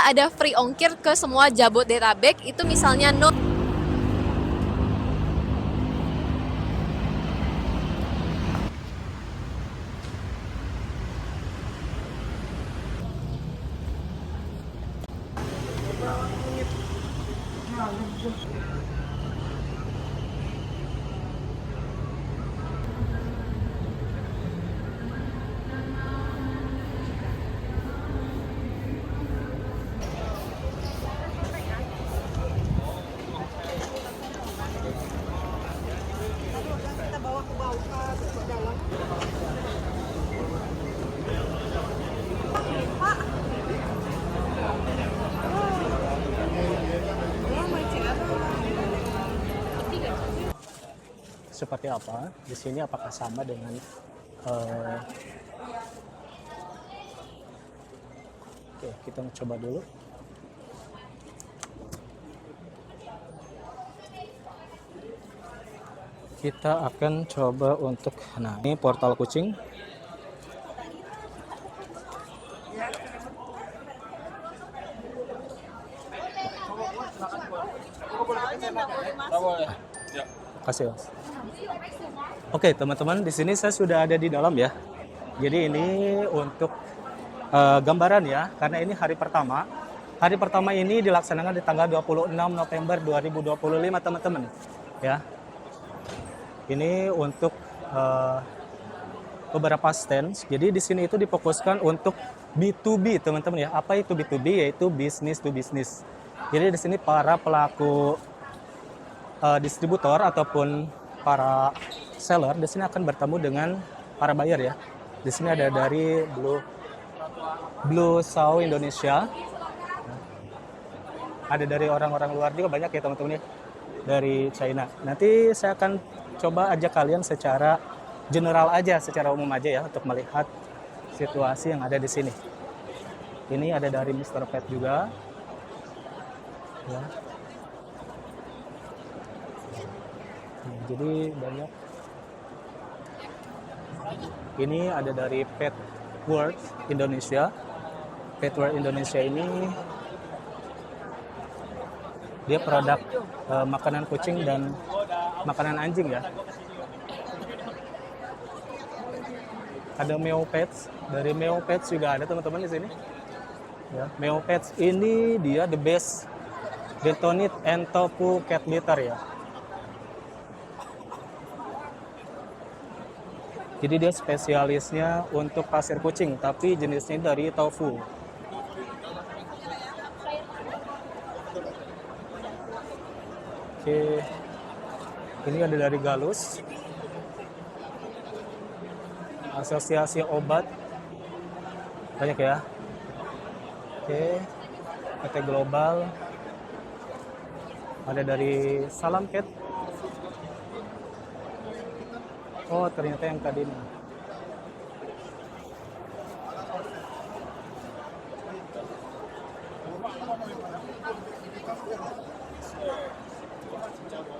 kita ada free ongkir ke semua Jabodetabek. Itu misalnya seperti apa di sini, apakah sama dengan oke, kita coba dulu. Kita akan coba untuk, nah ini portal kucing. Kasih mas. Oke teman-teman, di sini saya sudah ada di dalam ya. Jadi ini untuk gambaran ya, karena ini hari pertama. Hari pertama ini dilaksanakan di tanggal 26 November 2025 teman-teman. Ya. Ini untuk beberapa stand. Jadi di sini itu difokuskan untuk B2B teman-teman ya. Apa itu B2B? Yaitu business to business. Jadi di sini para pelaku distributor ataupun para seller di sini akan bertemu dengan para buyer ya. Di sini ada dari Blue Saw Indonesia. Ada dari orang-orang luar juga banyak ya teman-teman ya. Dari China. Nanti saya akan coba ajak kalian secara general aja, secara umum aja ya untuk melihat situasi yang ada di sini. Ini ada dari Mr. Pet juga. Ya. Jadi banyak. Ini ada dari Pet World Indonesia. Pet World Indonesia ini dia produk makanan kucing dan makanan anjing ya. Ada Meow Pets, dari Meow Pets juga ada teman-teman di sini. Ya, Meow Pets ini dia the best bentonit and tofu cat litter ya. Jadi dia spesialisnya untuk pasir kucing, tapi jenisnya dari tofu. Oke, ini ada dari Galus, Asosiasi Obat, banyak ya. Oke, PT Global, ada dari Salam Cat. Oh, ternyata yang tadi nih.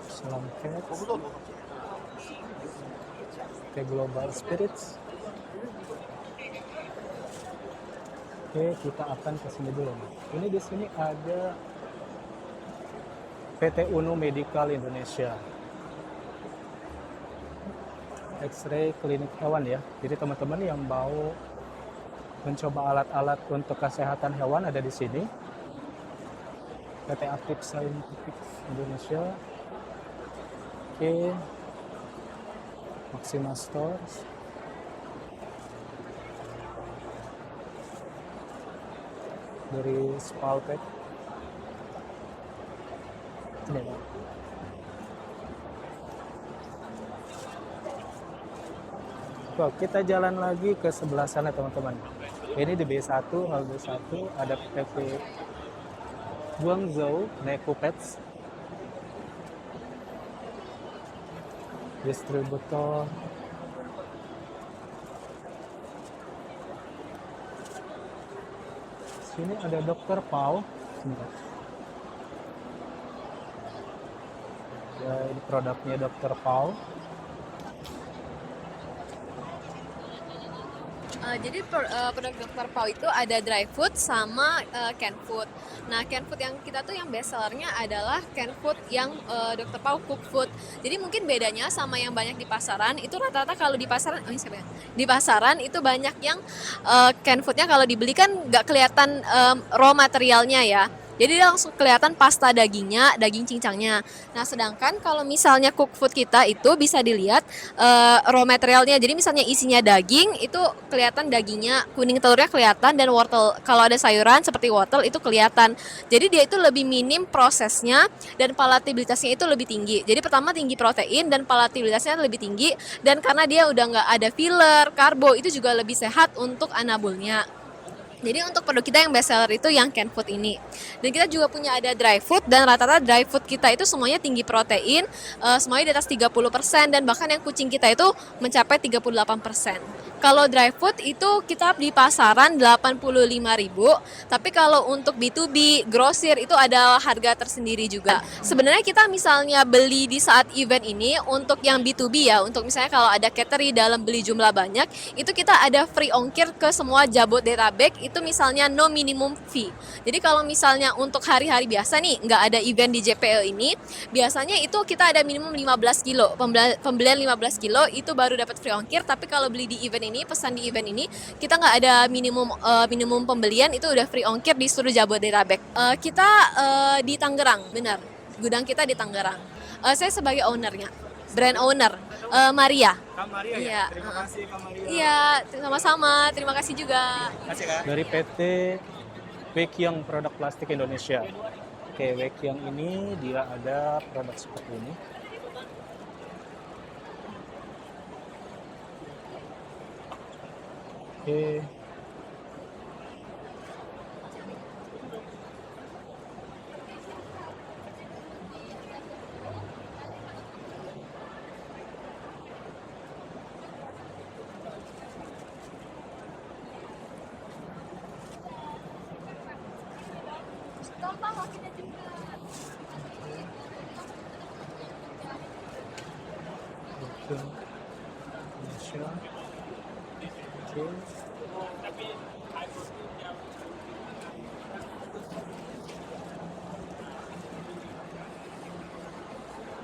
Salam Cat. PT Global Spirits. Oke, kita akan ke sini dulu. Ini di sini ada PT Uno Medical Indonesia. X-ray klinik hewan ya. Jadi teman-teman yang mau mencoba alat-alat untuk kesehatan hewan ada di sini. PT Aktif Scientific Indonesia. Oke. Maxima Stores. Dari Spalpet. Ini ya. Oke, kita jalan lagi ke sebelah sana teman-teman. Ini di B1, hal B1 ada PT Guangzhou Neko Pets. Distributor. Sini ada Dr. Pau. Ya, ini produknya Dr. Pau. Jadi produk Dr. Pau itu ada dry food sama canned food. Nah, canned food yang kita tuh yang best sellernya adalah canned food yang Dr. Pau cook food. Jadi mungkin bedanya sama yang banyak di pasaran itu rata-rata kalau di pasaran, di pasaran itu banyak yang canned foodnya kalau dibeli kan nggak kelihatan raw materialnya ya. Jadi dia langsung kelihatan pasta dagingnya, daging cincangnya. Nah, sedangkan kalau misalnya cook food kita itu bisa dilihat raw materialnya. Jadi misalnya isinya daging, itu kelihatan dagingnya, kuning telurnya kelihatan dan wortel. Kalau ada sayuran seperti wortel itu kelihatan. Jadi dia itu lebih minim prosesnya dan palatabilitasnya itu lebih tinggi. Jadi pertama tinggi protein dan palatabilitasnya lebih tinggi dan karena dia udah nggak ada filler, karbo itu juga lebih sehat untuk anabulnya. Jadi untuk produk kita yang best seller itu yang canned food ini. Dan kita juga punya ada dry food dan rata-rata dry food kita itu semuanya tinggi protein, semuanya di atas 30% dan bahkan yang kucing kita itu mencapai 38%. Kalau dry food itu kita di pasaran 85.000, tapi kalau untuk B2B, grosir itu ada harga tersendiri juga. Sebenarnya kita misalnya beli di saat event ini untuk yang B2B ya, untuk misalnya kalau ada catering dalam beli jumlah banyak, itu kita ada free ongkir ke semua Jabodetabek, itu misalnya no minimum fee. Jadi kalau misalnya untuk hari-hari biasa nih, nggak ada event di JPL ini, biasanya itu kita ada minimum 15 kilo. Pembelian 15 kilo itu baru dapat free ongkir, tapi kalau beli di event ini, pesan di event ini, kita nggak ada minimum pembelian, itu udah free ongkir di seluruh Jabodetabek. Kita di Tangerang, benar. Gudang kita di Tangerang. Saya sebagai ownernya, brand owner, Maria. Kak Maria Iya. ya? Terima kasih Kak Maria. Iya, sama-sama. Terima kasih juga. Terima kasih Kak. Dari PT Wekyang Produk Plastik Indonesia. Oke, Wekyang ini dia ada produk seperti ini. Oke. Wekyang Indonesia. Oke.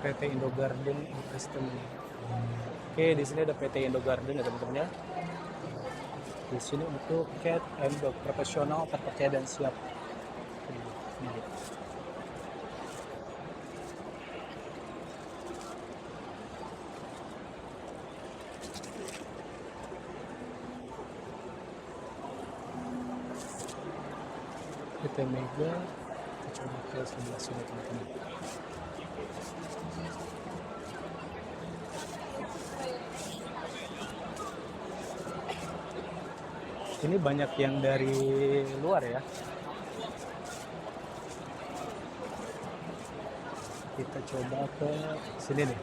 PT Indogarden Investment. Oke, di sini ada PT Indogarden ya teman-teman ya. Di sini untuk cat and dog profesional, terpercaya dan siap. Ini. PT Mega, kita coba ke sebelah sini teman-teman. Ini banyak yang dari luar ya. Kita coba ke sini nih.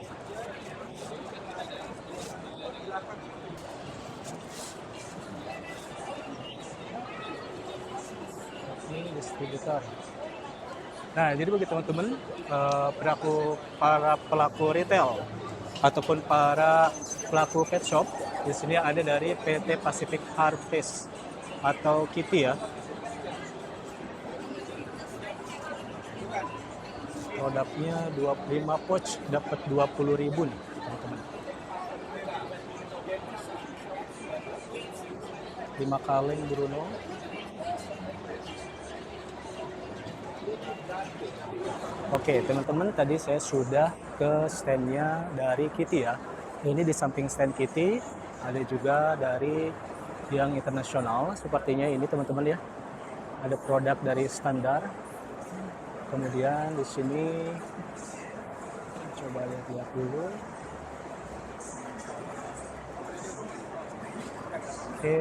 Ini distributor. Nah, jadi bagi teman-teman, para pelaku retail ataupun para pelaku pet shop, di sini ada dari PT Pacific Harvest atau Kitty ya. Produknya 25 pouch dapat 20.000 nih, teman-teman. 5 kaleng Bruno. Oke, teman-teman, tadi saya sudah ke standnya dari Kitty ya. Ini di samping stand Kitty, ada juga dari yang internasional. Sepertinya ini teman-teman ya, ada produk dari standar. Kemudian di sini, coba lihat-lihat dulu. Oke.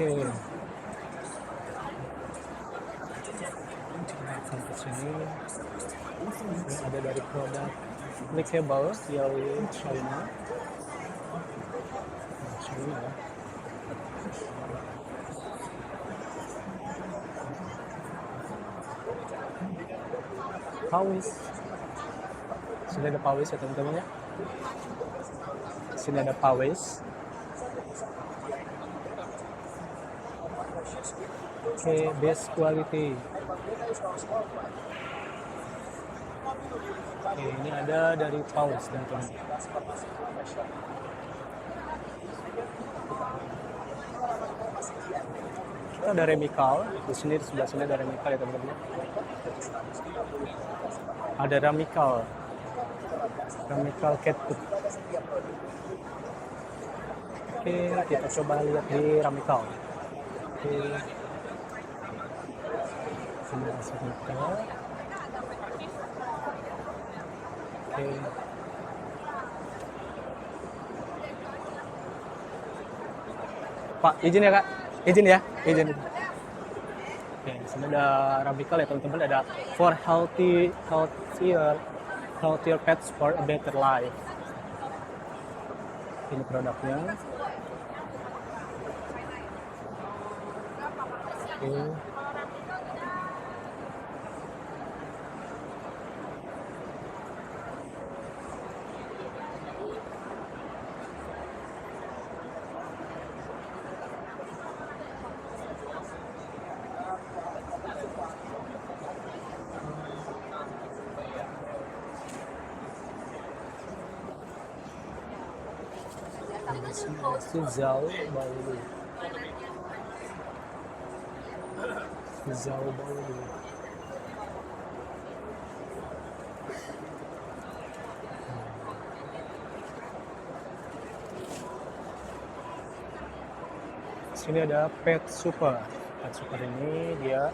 Oke. Sampai sini ini ada dari produk clickable dari China. China ya. pawis. Sini ada pawis ya teman-teman ya. Sini ada pawis. Oke, best quality. Oke, ini ada dari paus dan teman. Kita ada remikal di sini, di sebelah sini ada remikal ya teman-teman. Ada remikal cat food. Oke, kita coba lihat di remikal. Oke, sini ada remikal. Oke. Pak, izin ya Kak. Izin ya, izin. Oke, sini ada Ramikal ya teman-teman. Ada for healthier pets for a better life. Ini produknya. Oke. Zhao Baolu. Zhao Baolu. Sini ada Pet Super. Pet Super ini dia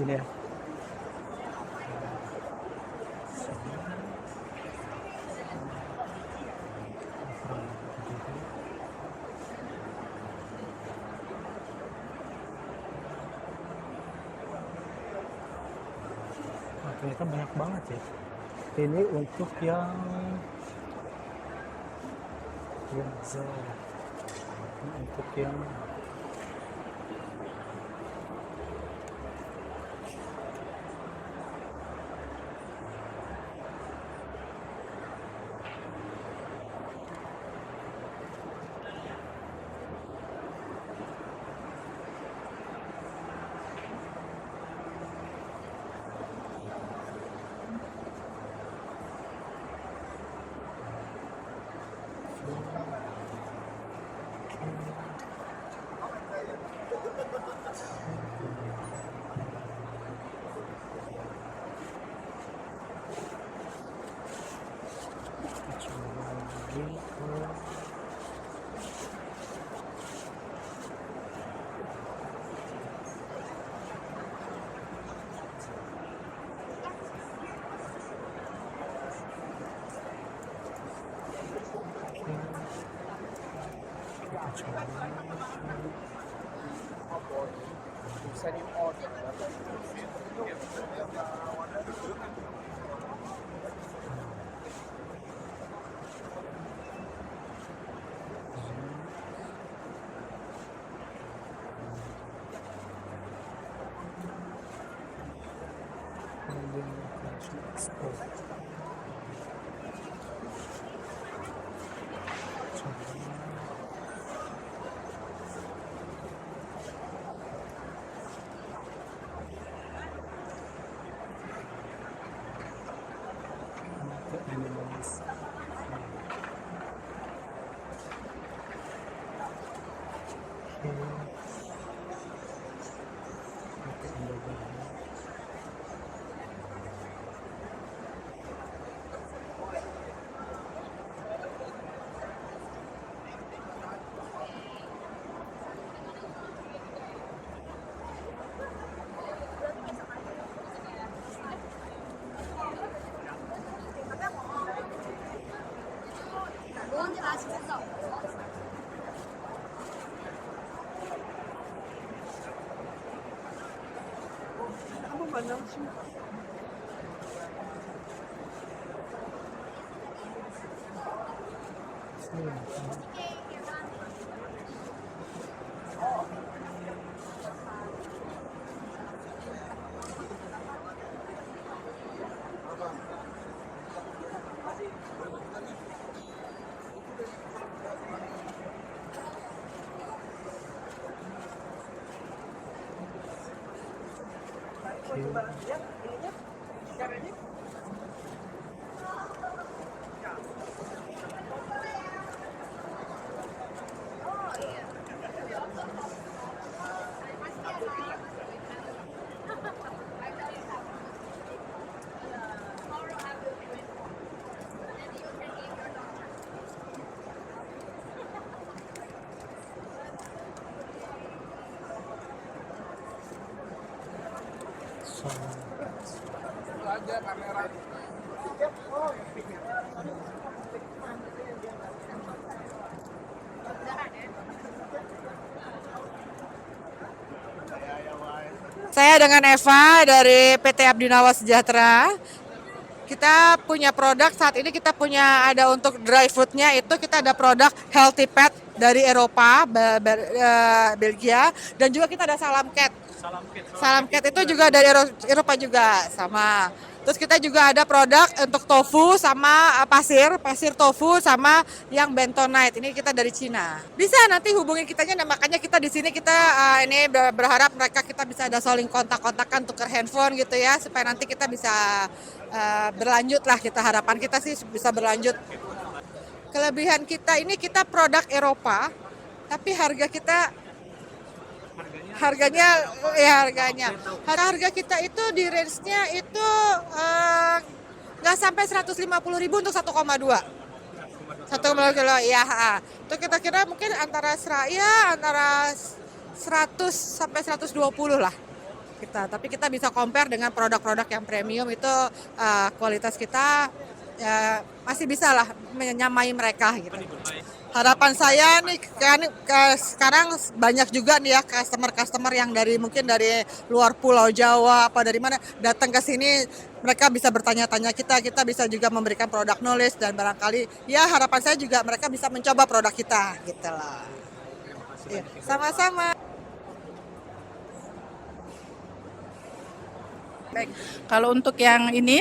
Gini ya. Nah, ternyata banyak banget ya. Ini untuk yang Zhao. Ini untuk yang Saya dengan Eva dari PT Abdinawa Sejahtera. Kita punya produk saat ini, kita punya ada untuk dry foodnya itu kita ada produk Healthy Pet dari Eropa, Belgia, dan juga kita ada Salam Cat. Salam Cat itu juga dari Eropa juga sama. Terus kita juga ada produk untuk tofu sama pasir tofu sama yang bentonite. Ini kita dari Cina. Bisa nanti hubungi kitanya, nah makanya kita di sini kita ini berharap mereka kita bisa ada saling kontak-kontakan tukar handphone gitu ya supaya nanti kita bisa berlanjut lah, kita harapan kita sih bisa berlanjut. Kelebihan kita ini kita produk Eropa tapi harga kita itu di range-nya itu nggak sampai 150.000 untuk 1,2 kilo ya. Itu kita kira mungkin antara 100 sampai 120 lah kita. Tapi kita bisa compare dengan produk-produk yang premium itu kualitas kita masih bisa lah menyamai mereka gitu. Harapan saya nih kan sekarang banyak juga nih ya customer yang mungkin dari luar Pulau Jawa apa dari mana datang ke sini, mereka bisa bertanya-tanya kita bisa juga memberikan produk knowledge dan barangkali ya harapan saya juga mereka bisa mencoba produk kita gitu lah. Ya, sama-sama. Baik, kalau untuk yang ini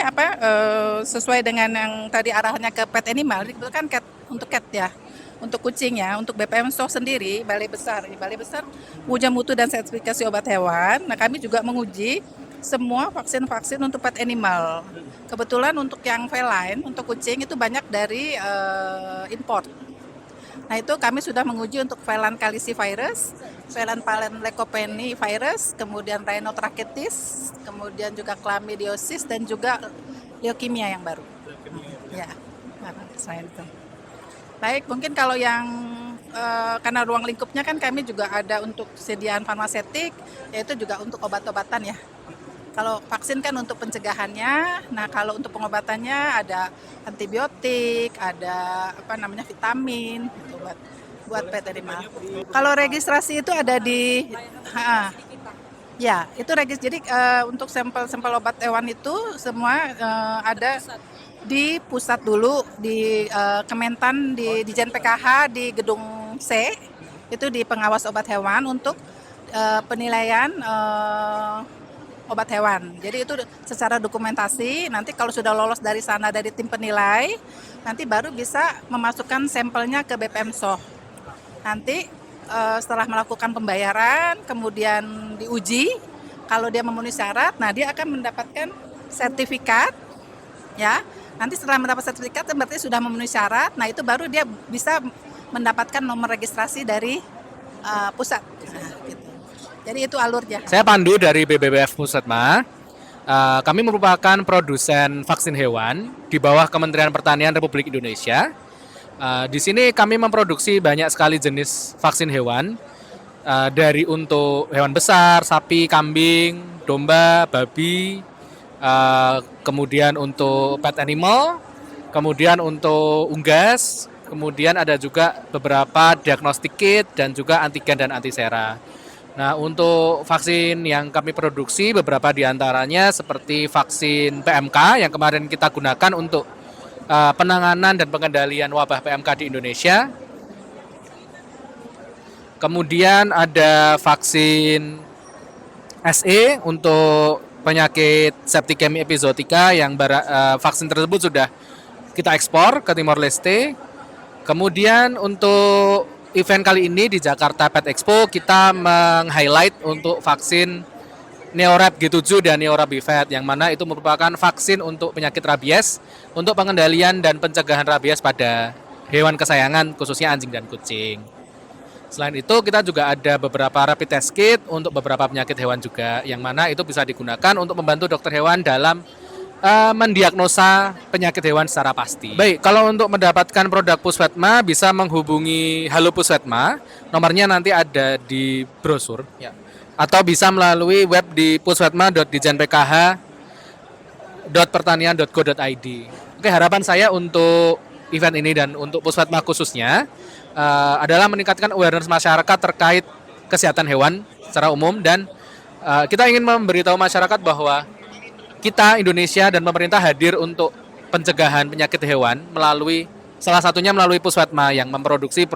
sesuai dengan yang tadi arahannya ke pet animal, itu kan untuk cat ya. Untuk kucing ya, untuk BPM Store sendiri, Balai Besar menguji mutu dan sertifikasi obat hewan. Nah, kami juga menguji semua vaksin-vaksin untuk pet animal. Kebetulan untuk yang feline, untuk kucing itu banyak dari import. Nah, itu kami sudah menguji untuk feline calicivirus, feline leucopenia virus, kemudian rhinotrachetis, kemudian juga chlamydiosis dan juga leukemia yang baru. Ya, selain itu. Baik, mungkin kalau yang karena ruang lingkupnya kan kami juga ada untuk sediaan farmasetik, yaitu juga untuk obat-obatan ya. Kalau vaksin kan untuk pencegahannya, nah kalau untuk pengobatannya ada antibiotik, ada vitamin gitu buat pet animal. Kalau registrasi itu ada di ya, itu jadi untuk sampel obat hewan itu semua ada di pusat dulu di Kementan di Jen PKH di gedung C, itu di pengawas obat hewan untuk penilaian obat hewan. Jadi itu secara dokumentasi, nanti kalau sudah lolos dari sana dari tim penilai, nanti baru bisa memasukkan sampelnya ke BPM SOH. Nanti setelah melakukan pembayaran, kemudian diuji, kalau dia memenuhi syarat, nah dia akan mendapatkan sertifikat, ya. Nanti setelah mendapat sertifikat berarti sudah memenuhi syarat, nah itu baru dia bisa mendapatkan nomor registrasi dari pusat. Nah, gitu. Jadi itu alurnya. Saya Pandu dari BBWF Pusatma. Kami merupakan produsen vaksin hewan di bawah Kementerian Pertanian Republik Indonesia. Di sini kami memproduksi banyak sekali jenis vaksin hewan, dari untuk hewan besar, sapi, kambing, domba, babi, kemudian untuk pet animal, kemudian untuk unggas, kemudian ada juga beberapa diagnostik kit dan juga antigen dan antisera. Nah, untuk vaksin yang kami produksi beberapa diantaranya seperti vaksin PMK yang kemarin kita gunakan untuk penanganan dan pengendalian wabah PMK di Indonesia. Kemudian ada vaksin SE untuk penyakit septicemia epizootica yang vaksin tersebut sudah kita ekspor ke Timor Leste. Kemudian untuk event kali ini di Jakarta Pet Expo kita meng-highlight untuk vaksin Neorab G7 dan Neorab BVET yang mana itu merupakan vaksin untuk penyakit rabies untuk pengendalian dan pencegahan rabies pada hewan kesayangan khususnya anjing dan kucing. Selain itu kita juga ada beberapa rapid test kit untuk beberapa penyakit hewan juga yang mana itu bisa digunakan untuk membantu dokter hewan dalam mendiagnosa penyakit hewan secara pasti. Baik, kalau untuk mendapatkan produk Puswetma bisa menghubungi Halo Puswetma, nomornya nanti ada di brosur, ya. Atau bisa melalui web di puswetma.dijanpkh.pertanian.go.id. Oke, harapan saya untuk event ini dan untuk Puswetma khususnya adalah meningkatkan awareness masyarakat terkait kesehatan hewan secara umum dan kita ingin memberitahu masyarakat bahwa kita Indonesia dan pemerintah hadir untuk pencegahan penyakit hewan melalui salah satunya melalui Puswetma yang memproduksi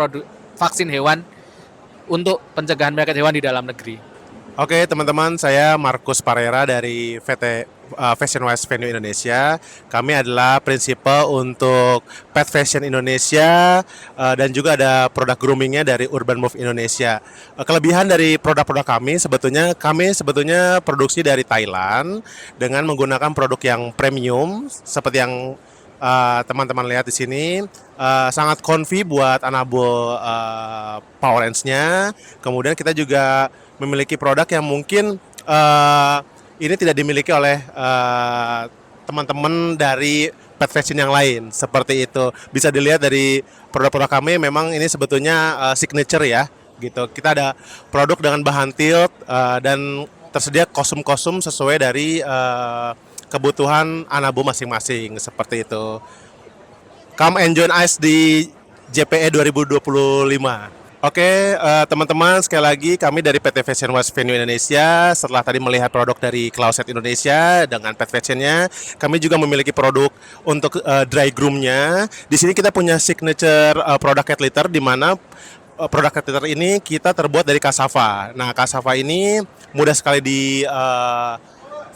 vaksin hewan untuk pencegahan penyakit hewan di dalam negeri. Oke teman-teman, saya Markus Parera dari VT Fashion Wise Venue Indonesia. Kami adalah prinsipal untuk Pet Fashion Indonesia dan juga ada produk groomingnya dari Urban Move Indonesia. Kelebihan dari produk-produk kami sebetulnya produksi dari Thailand dengan menggunakan produk yang premium seperti yang teman-teman lihat di sini. Sangat comfy buat anabul Power Range-nya. Kemudian kita juga memiliki produk yang mungkin ini tidak dimiliki oleh teman-teman dari pet fashion yang lain seperti itu. Bisa dilihat dari produk-produk kami memang ini sebetulnya signature ya gitu. Kita ada produk dengan bahan tilt dan tersedia kostum-kostum sesuai dari kebutuhan anabu masing-masing seperti itu. Come and join us di JPE 2025. Oke, teman-teman, sekali lagi kami dari PT Fashion Wise Venue Indonesia setelah tadi melihat produk dari Clauset Indonesia dengan pet fashionnya, kami juga memiliki produk untuk dry groomnya. Di sini kita punya signature produk cat litter di mana produk cat litter ini kita terbuat dari cassava. Nah, cassava ini mudah sekali di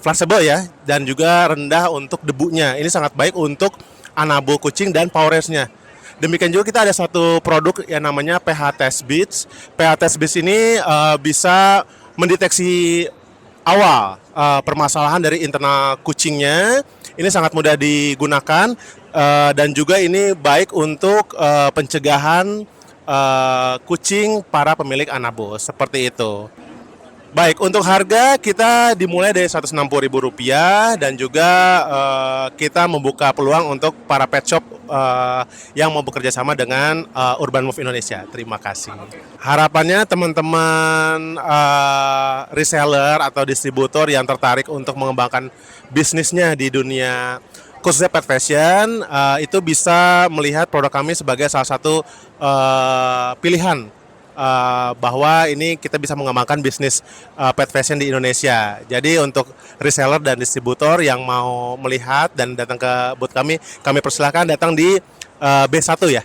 flushable ya dan juga rendah untuk debunya. Ini sangat baik untuk anabu kucing dan Power Range-nya. Demikian juga kita ada satu produk yang namanya pH Test Beads. pH Test Beads ini bisa mendeteksi awal permasalahan dari internal kucingnya. Ini sangat mudah digunakan dan juga ini baik untuk pencegahan kucing para pemilik anabu seperti itu. Baik, untuk harga kita dimulai dari Rp160.000 dan juga kita membuka peluang untuk para pet shop yang mau bekerja sama dengan Urban Move Indonesia. Terima kasih. Harapannya teman-teman reseller atau distributor yang tertarik untuk mengembangkan bisnisnya di dunia khususnya pet fashion itu bisa melihat produk kami sebagai salah satu pilihan bahwa ini kita bisa mengembangkan bisnis pet fashion di Indonesia. Jadi untuk reseller dan distributor yang mau melihat dan datang ke booth kami persilahkan datang di B1 ya.